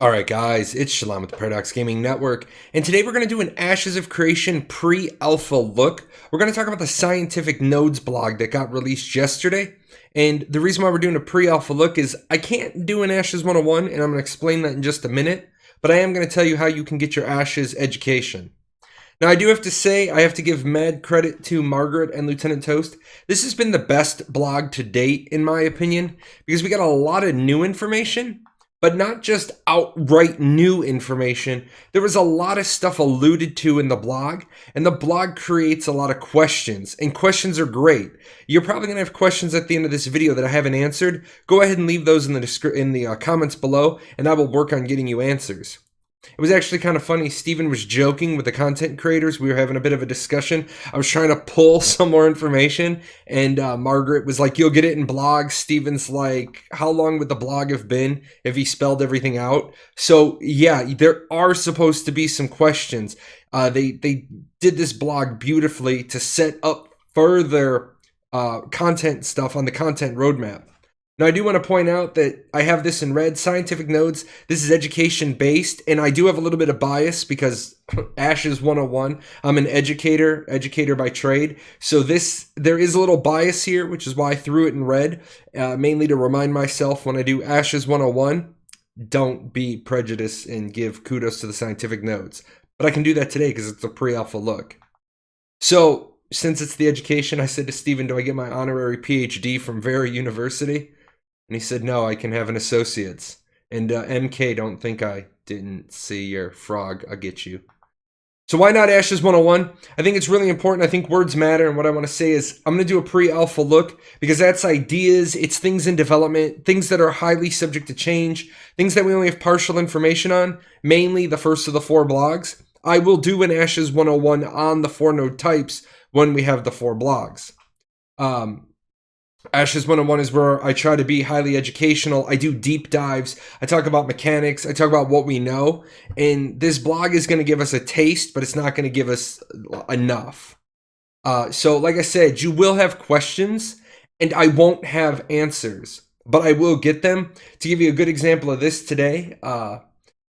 Alright guys, it's Jahlon with the Paradox Gaming Network, and today we're going to do an Ashes of Creation pre-alpha look. We're going to talk about the Scientific Nodes blog that got released yesterday, and the reason why we're doing a pre-alpha look is I can't do an Ashes 101, and I'm going to explain that in just a minute, but I am going to tell you how you can get your Ashes education. Now, I do have to say, I have to give mad credit to Margaret and Lieutenant Toast. This has been the best blog to date, in my opinion, because we got a lot of new information, but not just outright new information. There was a lot of stuff alluded to in the blog, and the blog creates a lot of questions, and questions are great. You're probably going to have questions at the end of this video that I haven't answered. Go ahead and leave those in the comments below, and I will work on getting you answers. It was actually kind of funny. Steven was joking with the content creators. We were having a bit of a discussion. I was trying to pull some more information, and Margaret was like, you'll get it in blogs. Steven's like, how long would the blog have been if he spelled everything out? So yeah, there are supposed to be some questions. They did this blog beautifully to set up further content stuff on the content roadmap. Now, I do want to point out that I have this in red, Scientific Nodes. This is education-based, and I do have a little bit of bias because Ashes 101, I'm an educator by trade. So there is a little bias here, which is why I threw it in red, mainly to remind myself when I do Ashes 101, don't be prejudiced and give kudos to the Scientific Nodes. But I can do that today because it's a pre-alpha look. So, since it's the education, I said to Steven, do I get my honorary PhD from Vera University? And he said, no, I can have an associate's. And MK, don't think I didn't see your frog. I'll get you. So why not Ashes 101? I think it's really important. I think words matter. And what I want to say is I'm going to do a pre-alpha look because that's ideas. It's things in development, things that are highly subject to change, things that we only have partial information on, mainly the first of the 4 blogs. I will do an Ashes 101 on the 4 node types when we have the 4 blogs. Ashes 101 is where I try to be highly educational. I do deep dives. I talk about mechanics. I talk about what we know. And this blog is going to give us a taste, but it's not going to give us enough. So like I said, you will have questions, and I won't have answers, but I will get them. To give you a good example of this today,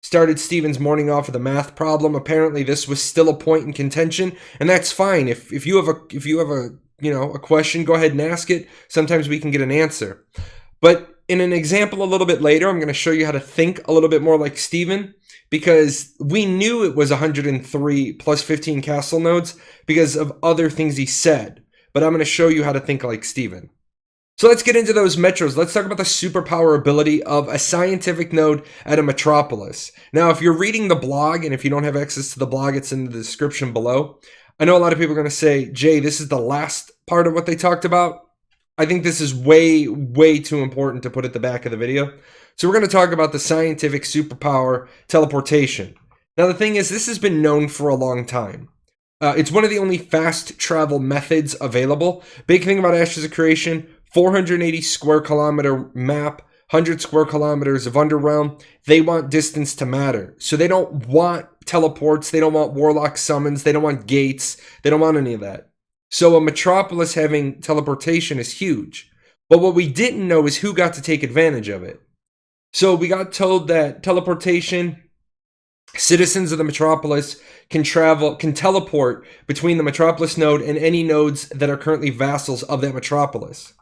started Steven's morning off with a math problem. Apparently, this was still a point in contention, and that's fine. If you have a question, go ahead and ask it. Sometimes we can get an answer. But in an example a little bit later, I'm going to show you how to think a little bit more like Steven, because we knew it was 103 plus 15 castle nodes because of other things he said. But I'm going to show you how to think like Steven. So let's get into those metros. Let's talk about the superpower ability of a scientific node at a metropolis. Now, if you're reading the blog, and if you don't have access to the blog, it's in the description below. I know a lot of people are going to say, Jay, this is the last part of what they talked about. I think this is way, way too important to put at the back of the video. So we're going to talk about the scientific superpower teleportation. Now, the thing is, this has been known for a long time. It's one of the only fast travel methods available. Big thing about Ashes of Creation, 480 square kilometer map, 100 square kilometers of underrealm. They want distance to matter. So they don't want teleports. They don't want warlock summons. They don't want gates. They don't want any of that. So a metropolis having teleportation is huge. But what we didn't know is who got to take advantage of it. So we got told that teleportation, citizens of the metropolis can teleport between the metropolis node and any nodes that are currently vassals of that metropolis.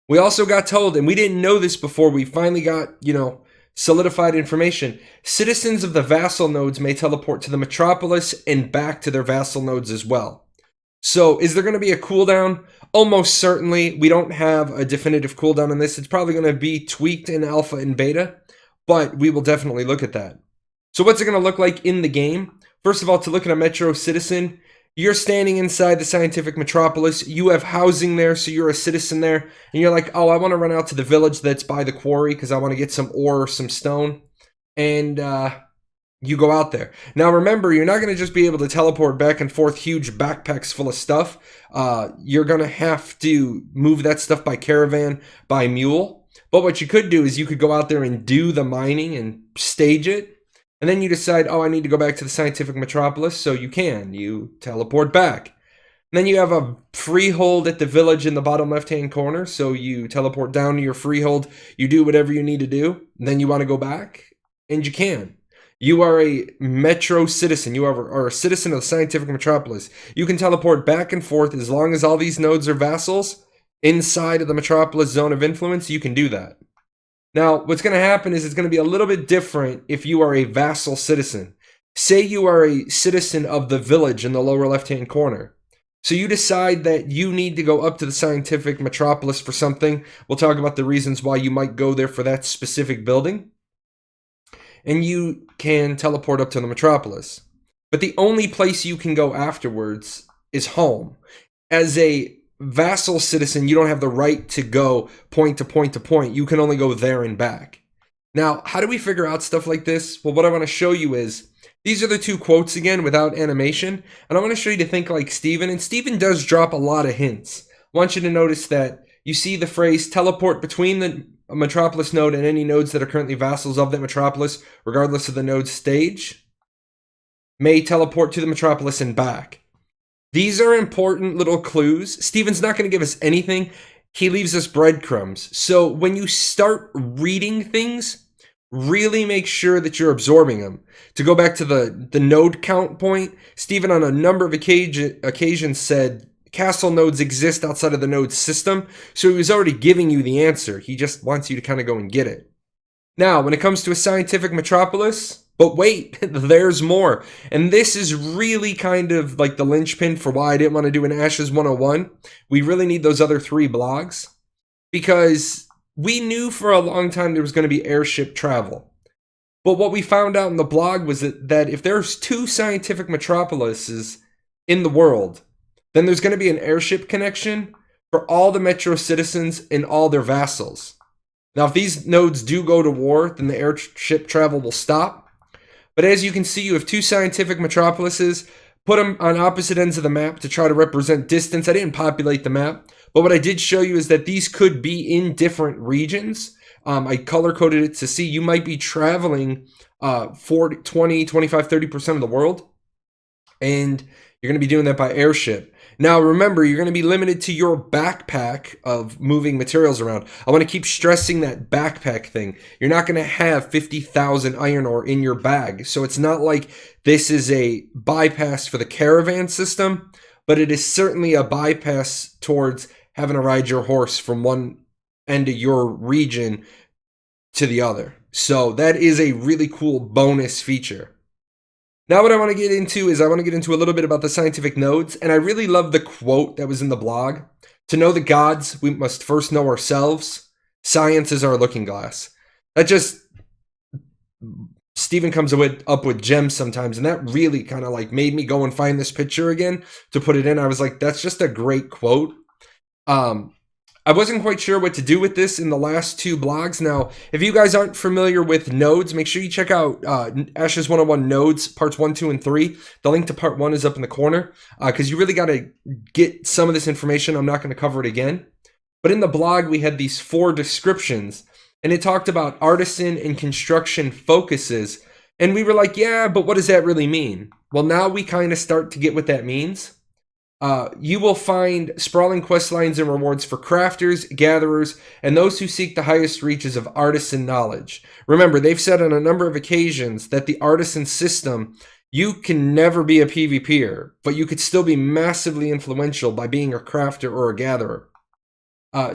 We also got told, and we didn't know this before we finally got, solidified information, citizens of the vassal nodes may teleport to the metropolis and back to their vassal nodes as well. So is there going to be a cooldown? Almost certainly. We don't have a definitive cooldown on this. It's probably going to be tweaked in alpha and beta, but we will definitely look at that. So what's it going to look like in the game? First of all, to look at a metro citizen, you're standing inside the Scientific Metropolis. You have housing there, so you're a citizen there. And you're like, oh, I want to run out to the village that's by the quarry because I want to get some ore or some stone. And you go out there. Now, remember, you're not going to just be able to teleport back and forth huge backpacks full of stuff. You're going to have to move that stuff by caravan, by mule. But what you could do is you could go out there and do the mining and stage it. And then you decide, oh, I need to go back to the Scientific Metropolis, so you can. You teleport back. And then you have a freehold at the village in the bottom left-hand corner, so you teleport down to your freehold. You do whatever you need to do. And then you want to go back, And you can. You are a metro citizen. You are a citizen of the Scientific Metropolis. You can teleport back and forth as long as all these nodes are vassals inside of the Metropolis zone of influence. You can do that. Now, what's going to happen is it's going to be a little bit different if you are a vassal citizen. Say you are a citizen of the village in the lower left-hand corner. So you decide that you need to go up to the Scientific Metropolis for something. We'll talk about the reasons why you might go there for that specific building. And you can teleport up to the Metropolis. But the only place you can go afterwards is home. As a vassal citizen, you don't have the right to go point to point to point. You can only go there and back. Now, how do we figure out stuff like this? Well, what I want to show you is, these are the two quotes again without animation. And I want to show you to think like Steven. And Steven does drop a lot of hints. I want you to notice that you see the phrase teleport between the Metropolis node and any nodes that are currently vassals of that Metropolis, regardless of the node's stage, may teleport to the Metropolis and back. These are important little clues. Steven's not going to give us anything. He leaves us breadcrumbs. So when you start reading things, really make sure that you're absorbing them. To go back to the node count point, Steven on a number of occasions said castle nodes exist outside of the node system, so he was already giving you the answer. He just wants you to kind of go and get it. Now, when it comes to a Scientific Metropolis, but wait, there's more. And this is really kind of like the linchpin for why I didn't want to do an Ashes 101. We really need those other 3 blogs, because we knew for a long time there was going to be Airship Travel. But what we found out in the blog was that if there's 2 Scientific Metropolises in the world, then there's going to be an airship connection for all the Metro citizens and all their vassals. Now, if these nodes do go to war, then the airship travel will stop. But as you can see, you have 2 Scientific Metropolises. Put them on opposite ends of the map to try to represent distance. I didn't populate the map, but what I did show you is that these could be in different regions. I color-coded it to see you might be traveling 40, 20, 25, 30% of the world, and you're going to be doing that by airship. Now, remember, you're going to be limited to your backpack of moving materials around. I want to keep stressing that backpack thing. You're not going to have 50,000 iron ore in your bag, so it's not like this is a bypass for the caravan system, but it is certainly a bypass towards having to ride your horse from one end of your region to the other. So that is a really cool bonus feature. Now what I want to get into is I want to get into a little bit about the scientific nodes, and I really love the quote that was in the blog. To know the gods, we must first know ourselves. Science is our looking glass. That just, Steven comes up with gems sometimes, and that really kind of like made me go and find this picture again to put it in. I was like, that's just a great quote. I wasn't quite sure what to do with this in the last 2 blogs. Now, if you guys aren't familiar with nodes, make sure you check out Ashes 101 Nodes, parts 1, 2, and 3. The link to part 1 is up in the corner, because you really got to get some of this information. I'm not going to cover it again. But in the blog, we had these 4 descriptions, and it talked about artisan and construction focuses. And we were like, yeah, but what does that really mean? Well, now we kind of start to get what that means. You will find sprawling quest lines and rewards for crafters, gatherers, and those who seek the highest reaches of artisan knowledge. Remember, they've said on a number of occasions that the artisan system, you can never be a PvPer, but you could still be massively influential by being a crafter or a gatherer.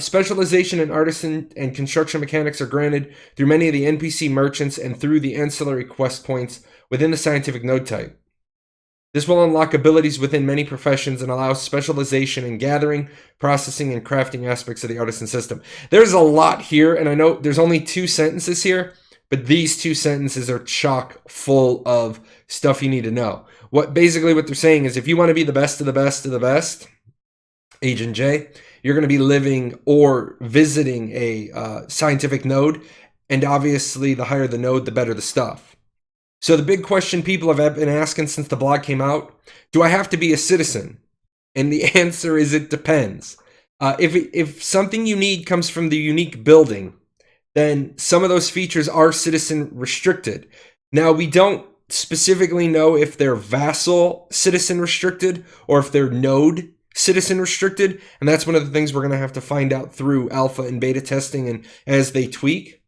Specialization in artisan and construction mechanics are granted through many of the NPC merchants and through the ancillary quest points within the scientific node type. This will unlock abilities within many professions and allow specialization in gathering, processing, and crafting aspects of the artisan system. There's a lot here, and I know there's only 2 sentences here, but these 2 sentences are chock full of stuff you need to know. Basically what they're saying is if you want to be the best of the best of the best, Agent J, you're going to be living or visiting a scientific node, and obviously the higher the node, the better the stuff. So the big question people have been asking since the blog came out, do I have to be a citizen? And the answer is it depends. If something you need comes from the unique building, then some of those features are citizen restricted. Now, we don't specifically know if they're vassal citizen restricted or if they're node citizen restricted, and that's one of the things we're going to have to find out through alpha and beta testing and as they tweak.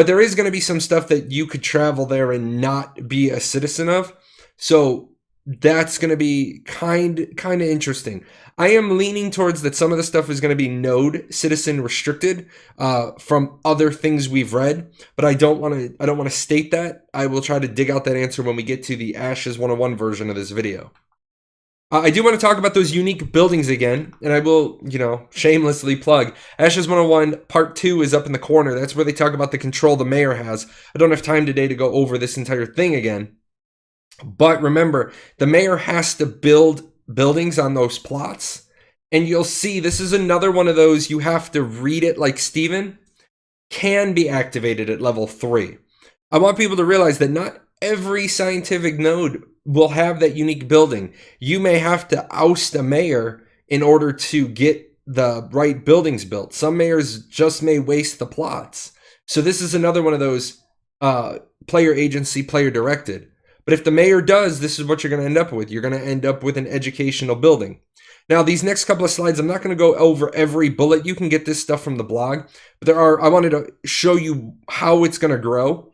But there is going to be some stuff that you could travel there and not be a citizen of. So that's going to be kind of interesting. I am leaning towards that some of the stuff is going to be node citizen restricted from other things we've read, but I don't want to state that. I will try to dig out that answer when we get to the Ashes 101 version of this video. I do want to talk about those unique buildings again, and I will, shamelessly plug. Ashes 101 Part 2 is up in the corner. That's where they talk about the control the mayor has. I don't have time today to go over this entire thing again. But remember, the mayor has to build buildings on those plots. And you'll see this is another one of those you have to read it like Steven. Can be activated at level 3. I want people to realize that not every scientific node will have that unique building. You may have to oust a mayor in order to get the right buildings built. Some mayors just may waste the plots. So this is another one of those player agency, player directed. But if the mayor does, this is what you're going to end up with. You're going to end up with an educational building. Now, these next couple of slides, I'm not going to go over every bullet. You can get this stuff from the blog. But I wanted to show you how it's going to grow.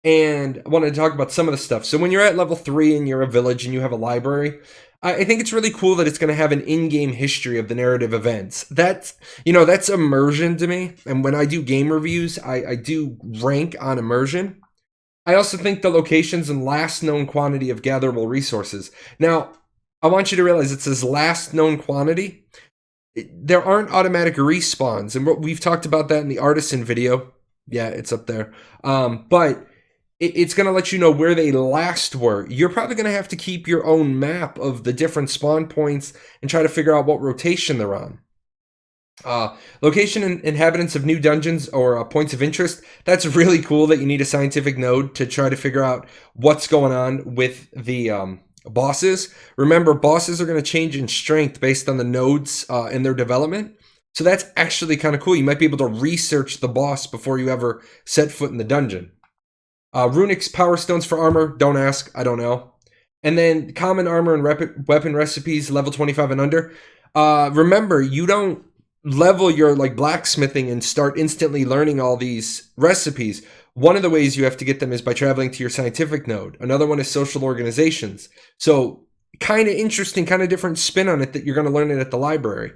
And I wanted to talk about some of the stuff. So when you're at level 3 and you're a village and you have a library, I think it's really cool that it's going to have an in-game history of the narrative events. That's immersion to me. And when I do game reviews, I do rank on immersion. I also think the locations and last known quantity of gatherable resources. Now, I want you to realize it says last known quantity. There aren't automatic respawns. And we've talked about that in the artisan video. Yeah, it's up there. But it's going to let you know where they last were. You're probably going to have to keep your own map of the different spawn points and try to figure out what rotation they're on. Location and inhabitants of new dungeons or points of interest. That's really cool that you need a scientific node to try to figure out what's going on with the bosses. Remember, bosses are going to change in strength based on the nodes and their development. So that's actually kind of cool. You might be able to research the boss before you ever set foot in the dungeon. Runic power stones for armor. Don't ask. I don't know. And then common armor and weapon recipes, level 25 and under. Remember, you don't level your blacksmithing and start instantly learning all these recipes. One of the ways you have to get them is by traveling to your scientific node. Another one is social organizations. So kind of interesting, kind of different spin on it that you're going to learn it at the library.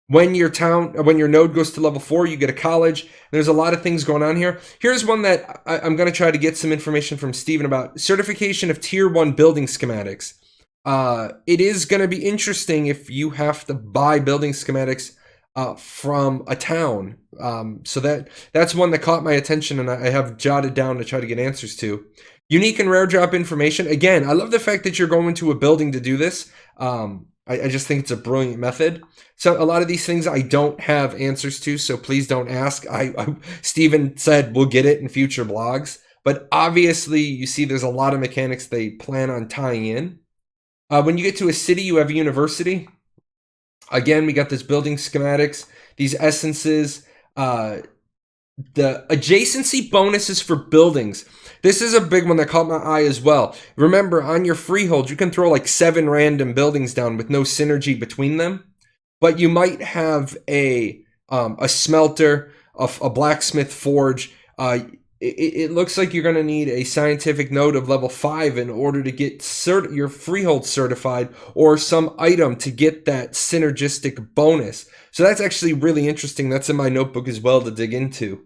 When your node goes to level 4, you get a college. There's a lot of things going on here. Here's one that I'm going to try to get some information from Steven about. Certification of Tier 1 building schematics. It is going to be interesting if you have to buy building schematics from a town. So that's one that caught my attention and I have jotted down to try to get answers to. Unique and rare drop information. Again, I love the fact that you're going to a building to do this. I just think it's a brilliant method. So a lot of these things I don't have answers to, so please don't ask. Steven said we'll get it in future blogs. But obviously, you see there's a lot of mechanics they plan on tying in. When you get to a city, you have a university. Again, we got this building schematics, these essences, the adjacency bonuses for buildings. This is a big one that caught my eye as well. Remember, on your freehold, you can throw 7 random buildings down with no synergy between them. But you might have a smelter, a blacksmith forge. It looks like you're going to need a scientific node of level 5 in order to get your freehold certified or some item to get that synergistic bonus. So that's actually really interesting. That's in my notebook as well to dig into.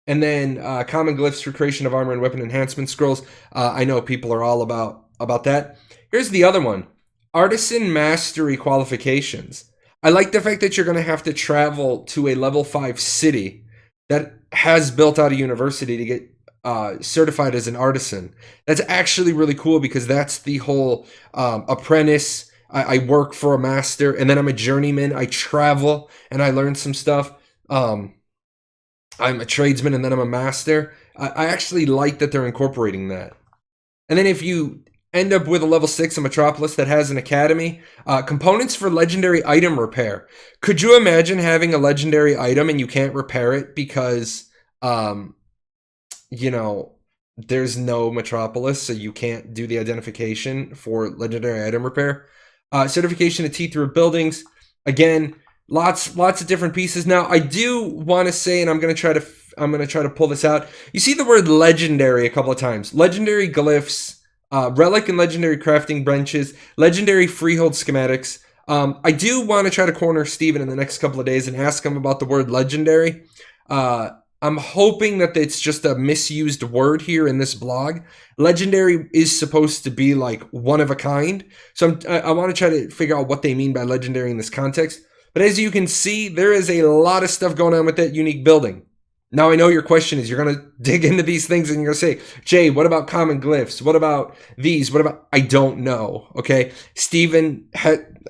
And then common glyphs for creation of armor and weapon enhancement scrolls. I know people are all about that. Here's the other one. Artisan mastery qualifications. I like the fact that you're going to have to travel to a level 5 city that has built out a university to get certified as an artisan. That's actually really cool because that's the whole apprentice. I work for a master and then I'm a journeyman. I travel and I learn some stuff. I'm a tradesman and then I'm a master. I actually like that they're incorporating that. And then if you end up with a level 6 in Metropolis that has an academy, components for legendary item repair. Could you imagine having a legendary item and you can't repair it because, there's no Metropolis, so you can't do the identification for legendary item repair? Certification of T-through buildings. Again, lots of different pieces. Now, I do want to say, and I'm going to try to I'm going to try to pull this out. You see the word legendary a couple of times. Legendary glyphs, relic and legendary crafting benches, legendary freehold schematics. I do want to try to corner Steven in the next couple of days and ask him about the word legendary. I'm hoping that it's just a misused word here in this blog. Legendary is supposed to be like one of a kind. So I want to try to figure out what they mean by legendary in this context. But as you can see, there is a lot of stuff going on with that unique building. Now, I know your question is, you're going to dig into these things and you're going to say, Jay, what about common glyphs? What about these? What about, I don't know. Okay. Steven,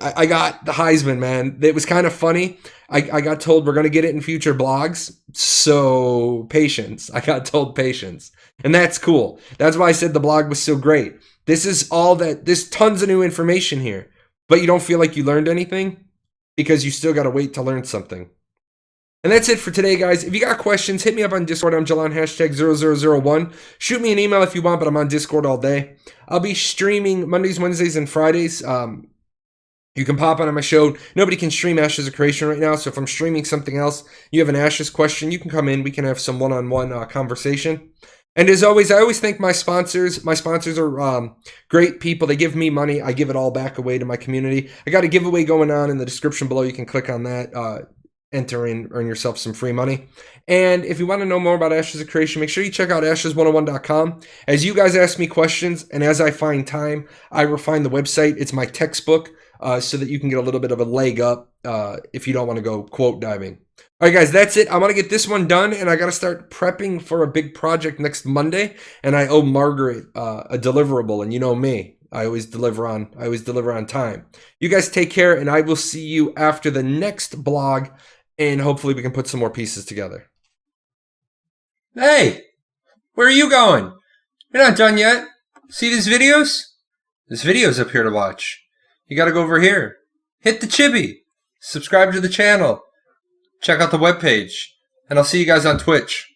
I got the Heisman, man. It was kind of funny. I got told we're going to get it in future blogs. So patience. I got told patience. And that's cool. That's why I said the blog was so great. This is all that, there's tons of new information here, but you don't feel like you learned anything because you still got to wait to learn something. And that's it for today, guys. If you got questions, hit me up on Discord. I'm Jahlon, #0001. Shoot me an email if you want, but I'm on Discord all day. I'll be streaming Mondays, Wednesdays, and Fridays. You can pop on my show. Nobody can stream Ashes of Creation right now, so if I'm streaming something else, you have an Ashes question, you can come in. We can have some one-on-one conversation. And as always, I always thank my sponsors. My sponsors are great people. They give me money. I give it all back away to my community. I got a giveaway going on in the description below. You can click on that. Enter in, earn yourself some free money. And if you want to know more about Ashes of Creation, make sure you check out ashes101.com. As you guys ask me questions, and as I find time, I refine the website. It's my textbook, so that you can get a little bit of a leg up if you don't want to go quote diving. All right, guys, that's it. I want to get this one done, and I got to start prepping for a big project next Monday. And I owe Margaret a deliverable, and you know me. I always deliver on time. You guys take care, and I will see you after the next blog. And hopefully we can put some more pieces together. Hey, where are you going? You're not done yet. See these videos? This video's up here to watch. You gotta go over here. Hit the chibi. Subscribe to the channel. Check out the webpage. And I'll see you guys on Twitch.